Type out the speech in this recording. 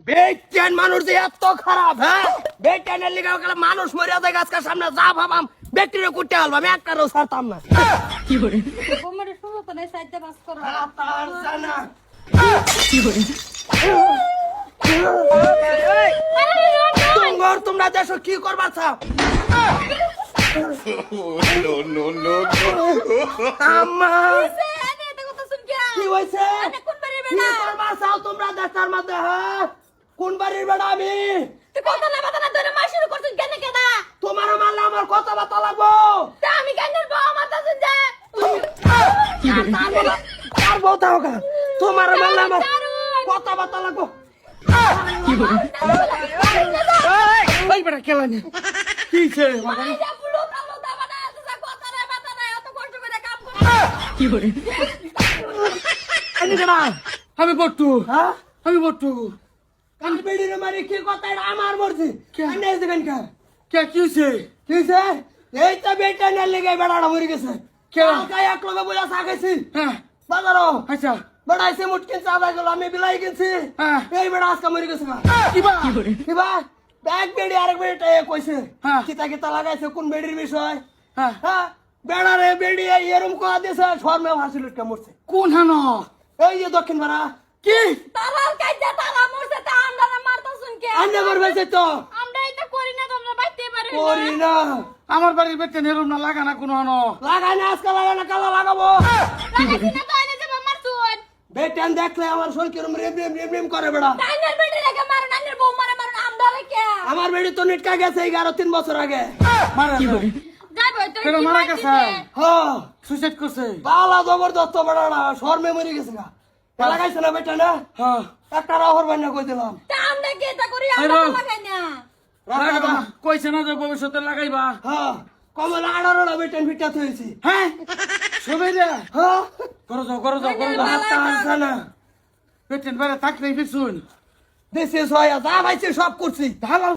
বেটেন মানুষ যে এত খারাপ, হ্যাঁ বেটেনের লিগে গেলে মানুষ মরিয়া যায় গাছকার সামনে যা ভাবাম ব্যাকটেরিয়া করতে আলবাম আমি একটারও ছাড়তাম না। কি করে কোমরে শুরু তো নাই সাইডে বাস করো তার জানা কি করে তোমার তোমরা দেশো কি করবার চাও? আম্মা আনে এটা কথা শুন কি কি হইছে? আনে কোন বাড়ির কি বেটা করবার চাও তোমরা দেশটার মধ্যে? হ্যাঁ কোন বাড়ির বেড়া আমি? তুই কথা না বাতা না ধরে মার শুরু করছিস কেন কেডা তোমার মারলে আমার কত বাতা লাগবো? তা আমি গানের বউ আমার তা শুন যা কি করে আর বলতে হোক তোমার মারলে আমার কত বাতা লাগবো? কি করে ওই বেটা খেলা নি কিছে মাইজা পুলো কালো দা বানা আছে যা কথা না বাতা না অত কষ্ট করে কাম করে কি করে আমি কেনা আমি বট্টু হ্যাঁ আমি বট্টু কান বেড়ির মারি কি কথা এটা আমার মর্জি আমি এই দেখেন কা কে কি হইছে কিছে এই তো বেটা না লেগে বেড়াটা মরে গেছে কে? কাই এক লগে বইলা সাগাইছি হ্যাঁ বাজারও আচ্ছা বেড়াইছে মুটকিন চাঁদা গেল আমি বিলাই কিনছি হ্যাঁ। এই বেড়া আজকে মরে গেছে কিবা কি করে কিবা ব্যাগ বেড়ি আরেক বেড়িটা কইছে হ্যাঁ। কিতা কিতা লাগাইছে কোন বেড়ির বিষয় হ্যাঁ হ্যাঁ বেড়ারে বেড়ি এরম কোয়া দিছে শর্মে ভাসিল কে মরছে কোন হানো এই যে দক্ষিণ পাড়া কি তারাল কাইজা তারা মরছে তা আমরা মারতা শুন কে আন্নে মরবেছে তো আমরা এটা করি না তোমরা বাইতে পারে করি না আমার বাড়ির বেটে নেরম না লাগা না কোনো হানো লাগাই না আজকে লাগাই না কালা লাগাবো লাগাইছি না তো আইনে যাবা মারছুন বেটেন দেখলে আমার শরীর কিরম রেম রেম রেম রেম করে বেড়া নাইনের বেটি রেখে মারো নাইনের বউ মারে মারো আমরা কে আমার বেড়ি তো নিটকা গেছে 11-3 বছর আগে মারা কি করে যাইবো তো কেন মারা গেছে হ্যাঁ সুইসাইড করছে বালা জবরদস্ত বেড়াটা শর্মে মরে গেছে না লাগাইছে না বেটা না হ্যাঁ একটা রাহর বান্না কই দিলাম তা আমরা কি এটা করি আমরা তো লাগাই না লাগাইবা না। কইছে না যে ভবিষ্যতে লাগাইবা হ্যাঁ কমলা 18টা বেটেন ফিটাতে হয়েছে হ্যাঁ সবাই রে হ্যাঁ করো যাও করো যাও করো যাও হাতটা আনছে না পেটেন বাইরে থাকলেই ফিরছুন দেশে ছয় যা পাইছে সব করছি ঢালাও